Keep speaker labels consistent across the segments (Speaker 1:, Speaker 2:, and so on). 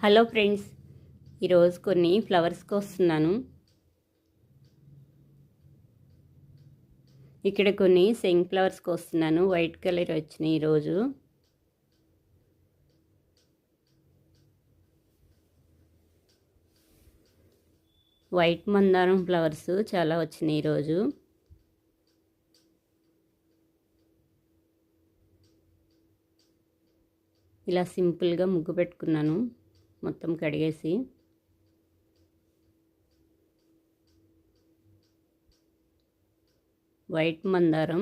Speaker 1: Hello friends, ఈరోజు కొన్ని flowers కోస్తున్నాను. ఇక్కడ కొన్ని సెంగ్ ఫ్లవర్స్ కోస్తున్నాను. వైట్ కలర్ వచ్చినాయి ఈరోజు. వైట్ మందారం ఫ్లవర్స్ చాలా వచ్చినాయి ఈరోజు. ఇలా సింపుల్గా ముగ్గు పెట్టుకున్నాను, మొత్తం కడిగేసి. వైట్ మందారం,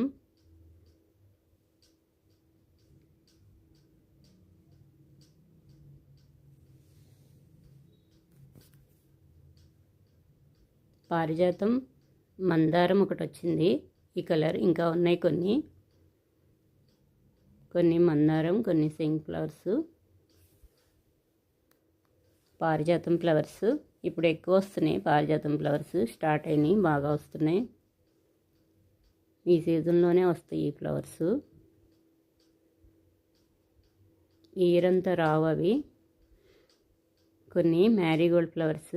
Speaker 1: పారిజాతం, మందారం ఒకటి వచ్చింది ఈ కలర్. ఇంకా ఉన్నాయి కొన్ని మందారం, కొన్ని సెంగ్ ఫ్లవర్స్, పారిజాతం ఫ్లవర్స్. ఇప్పుడు ఎక్కువ వస్తున్నాయి. పారిజాతం ఫ్లవర్స్ స్టార్ట్ అయినాయి, బాగా వస్తున్నాయి. ఈ సీజన్లోనే వస్తాయి ఈ ఫ్లవర్స్. ఈ ఇయర్ అంతా రావు అవి. కొన్ని మ్యారీగోల్డ్ ఫ్లవర్స్,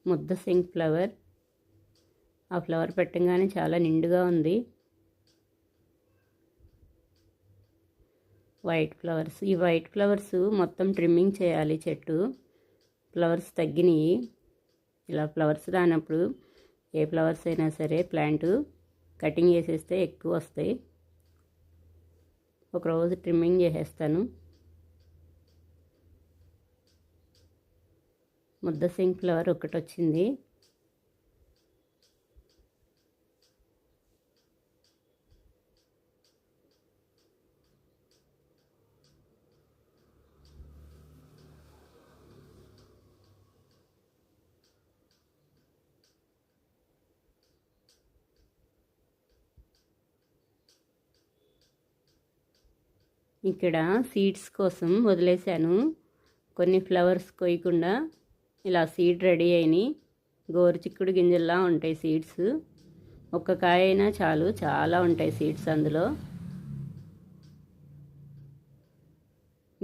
Speaker 1: ముద్ద సెంగ్ ఫ్లవర్. ఆ ఫ్లవర్ పెట్టగానే చాలా నిండుగా ఉంది. White flowers. ఈ వైట్ ఫ్లవర్స్ మొత్తం ట్రిమ్మింగ్ చేయాలి. చెట్టు ఫ్లవర్స్ తగ్గినాయి. ఇలా ఫ్లవర్స్ రానప్పుడు ఏ ఫ్లవర్స్ అయినా సరే ప్లాంట్ కటింగ్ చేసేస్తే ఎక్కువ వస్తాయి. ఒకరోజు ట్రిమ్మింగ్ చేసేస్తాను. ముద్ద సింక్ ఫ్లవర్ ఒకటి వచ్చింది. ఇక్కడ సీడ్స్ కోసం వదిలేశాను. కొన్ని ఫ్లవర్స్ కొయ్యకుండా ఇలా సీడ్ రెడీ అయినాయి. గోరుచిక్కుడు గింజల్లా ఉంటాయి సీడ్స్. ఒక్క కాయ అయినా చాలు, చాలా ఉంటాయి సీడ్స్ అందులో.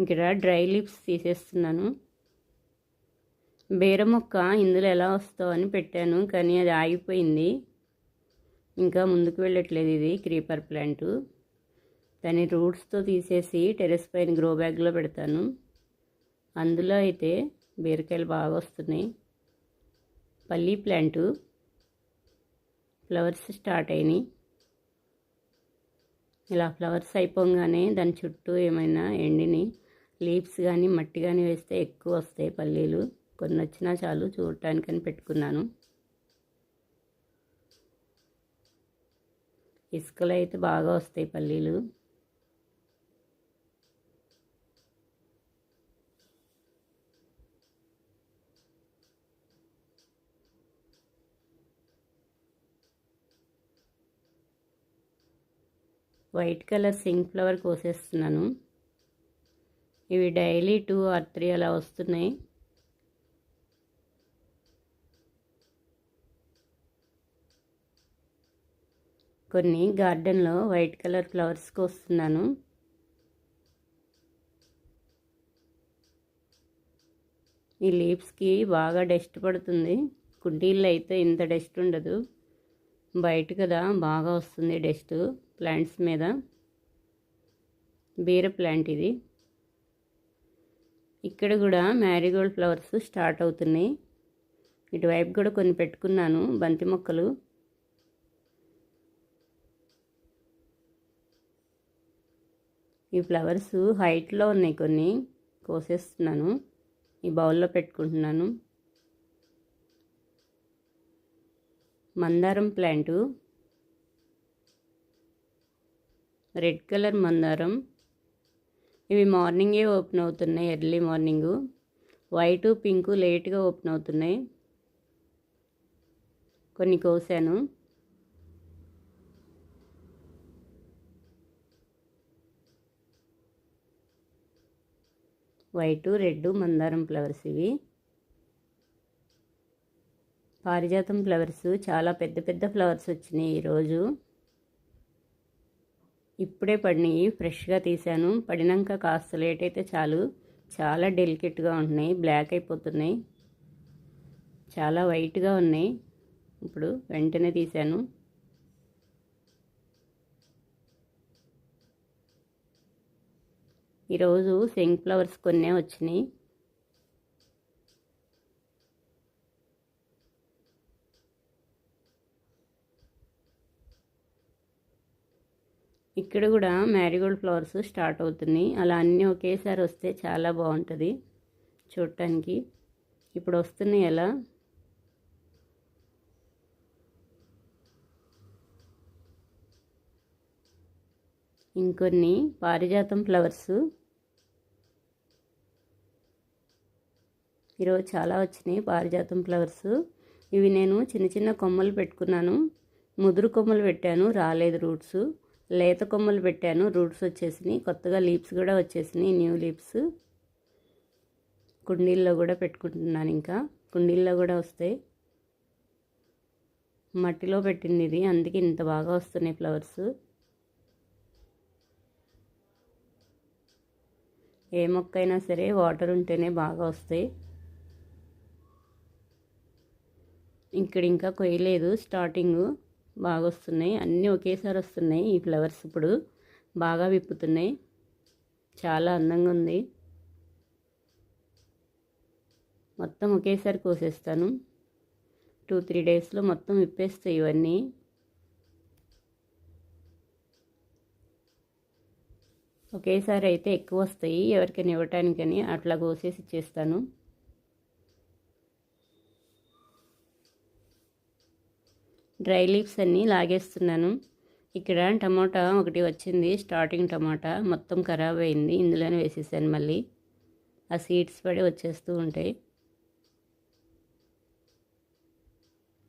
Speaker 1: ఇక్కడ డ్రై లీవ్స్ తీసేస్తున్నాను. బేర మొక్క ఇందులో ఎలా వస్తావు అని పెట్టాను, కానీ అది ఆగిపోయింది. ఇంకా ముందుకు వెళ్ళట్లేదు. ఇది క్రీపర్ ప్లాంట్. దాని రూట్స్తో తీసేసి టెరెస్ పైన గ్రో బ్యాగ్లో పెడతాను. అందులో అయితే బీరకాయలు బాగా వస్తున్నాయి. పల్లీ ప్లాంటు ఫ్లవర్స్ స్టార్ట్ అయినాయి. ఇలా ఫ్లవర్స్ అయిపోగానే దాని చుట్టూ ఏమైనా ఎండిని లీవ్స్ కానీ మట్టి కానీ వేస్తే ఎక్కువ వస్తాయి పల్లీలు. కొన్ని వచ్చినా చాలు, చూడటానికని పెట్టుకున్నాను. ఇసుకలో అయితే బాగా వస్తాయి పల్లీలు. వైట్ కలర్ సింక్ ఫ్లవర్ కోసేస్తున్నాను. ఇవి డైలీ 2 or 3 అలా వస్తున్నాయి. కొన్ని గార్డెన్లో వైట్ కలర్ ఫ్లవర్స్ కోస్తున్నాను. ఈ లీవ్స్కి బాగా డస్ట్ పడుతుంది. కుండీల్లో అయితే ఇంత డస్ట్ ఉండదు, బయట కదా బాగా వస్తుంది డస్ట్ ప్లాంట్స్ మీద. బీర ప్లాంట్ ఇది. ఇక్కడ కూడా మ్యారీగోల్డ్ ఫ్లవర్స్ స్టార్ట్ అవుతున్నాయి. ఇటువైపు కూడా కొన్ని పెట్టుకున్నాను బంతి మొక్కలు. ఈ ఫ్లవర్స్ హైట్లో ఉన్నాయి, కొన్ని కోసేస్తున్నాను. ఈ బౌల్లో పెట్టుకుంటున్నాను. మందారం ప్లాంటు, రెడ్ కలర్ మందారం. ఇవి మార్నింగే ఓపెన్ అవుతున్నాయి, ఎర్లీ మార్నింగు. వైటు పింకు లేట్గా ఓపెన్ అవుతున్నాయి. కొన్ని కోసాను. వైటు రెడ్ మందారం ఫ్లవర్స్ ఇవి. పారిజాతం ఫ్లవర్స్ చాలా పెద్ద పెద్ద ఫ్లవర్స్ వచ్చినాయి ఈరోజు. ఇప్పుడే పడినాయి, ఫ్రెష్గా తీసాను. పడినాక కాస్త లేట్ అయితే చాలు, చాలా డెలికేట్గా ఉంటున్నాయి, బ్లాక్ అయిపోతున్నాయి, చాలా వైట్గా ఉన్నాయి. ఇప్పుడు వెంటనే తీశాను. ఈరోజు శంక్ ఫ్లవర్స్ కొన్నే వచ్చినాయి. ఇక్కడ కూడా మ్యారీగోల్డ్ ఫ్లవర్స్ స్టార్ట్ అవుతున్నాయి. అలా అన్నీ ఒకేసారి వస్తే చాలా బాగుంటుంది చూడటానికి. ఇప్పుడు వస్తున్నాయి అలా. ఇంకొన్ని పారిజాతం ఫ్లవర్స్ ఈరోజు చాలా వచ్చినాయి. పారిజాతం ఫ్లవర్స్ ఇవి నేను చిన్న చిన్న కొమ్మలు పెట్టుకున్నాను. ముదురు కొమ్మలు పెట్టాను, రాలేదు రూట్స్. లేత కొమ్మలు పెట్టాను, రూట్స్ వచ్చేసినాయి. కొత్తగా లీవ్స్ కూడా వచ్చేసినాయి, న్యూ లీవ్స్. కుండీల్లో కూడా పెట్టుకుంటున్నాను, ఇంకా కుండీల్లో కూడా వస్తాయి. మట్టిలో పెట్టింది ఇది, అందుకే ఇంత బాగా వస్తున్నాయి ఫ్లవర్స్. ఏ మొక్క అయినా సరే వాటర్ ఉంటేనే బాగా వస్తాయి. ఇక్కడ ఇంకా కొయ్యలేదు, స్టార్టింగ్ బాగా వస్తున్నాయి. అన్నీ ఒకేసారి వస్తున్నాయి ఈ ఫ్లవర్స్. ఇప్పుడు బాగా విప్పుతున్నాయి, చాలా అందంగా ఉంది. మొత్తం ఒకేసారి కోసేస్తాను. 2-3 డేస్లో మొత్తం విప్పేస్తాయి ఇవన్నీ. ఒకేసారి అయితే ఎక్కువ వస్తాయి, ఎవరికైనా ఇవ్వటానికని అట్లా కోసేసి ఇచ్చేస్తాను. డ్రై లీవ్స్ అన్నీ లాగేస్తున్నాను. ఇక్కడ టమాటా ఒకటి వచ్చింది, స్టార్టింగ్ టమాటా మొత్తం ఖరాబ్ అయింది. ఇందులోనే వేసేసాను మళ్ళీ. ఆ సీడ్స్ పడి వచ్చేస్తూ ఉంటాయి.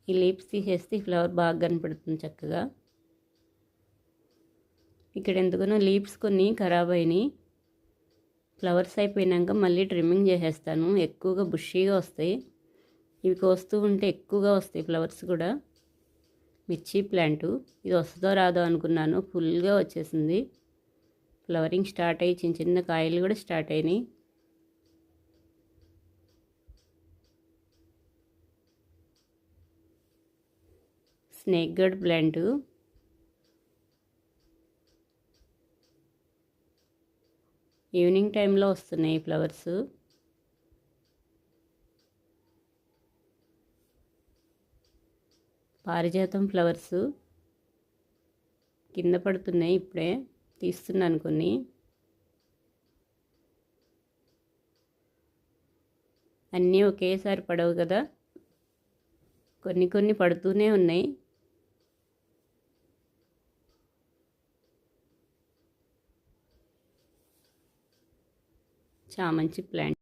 Speaker 1: ఈ లీవ్స్ తీసేస్తే ఈ ఫ్లవర్ బాగా కనపడుతుంది చక్కగా. ఇక్కడ ఎందుకనో లీవ్స్ కొన్ని ఖరాబ్ అయినాయి. ఫ్లవర్స్ అయిపోయినాక మళ్ళీ ట్రిమ్మింగ్ చేసేస్తాను. ఎక్కువగా బుషీగా వస్తాయి ఇవి, కోస్తూ ఉంటే ఎక్కువగా వస్తాయి ఫ్లవర్స్ కూడా. మిర్చి ప్లాంటు ఇది వస్తుందో రాదో అనుకున్నాను, ఫుల్గా వచ్చేసింది. ఫ్లవరింగ్ స్టార్ట్ అయ్యి చిన్న చిన్న కాయలు కూడా స్టార్ట్ అయినాయి. స్నేక్ గడ్ ప్లాంటు ఈవినింగ్ టైంలో వస్తున్నాయి ఫ్లవర్స్. పారిజాతం ఫ్లవర్స్ కింద పడుతున్నాయి, ఇప్పుడే తీస్తున్నాను కొన్ని. అన్నీ ఒకేసారి పడవు కదా, కొన్ని కొన్ని పడుతూనే ఉన్నాయి. చామంతి ప్లాంట్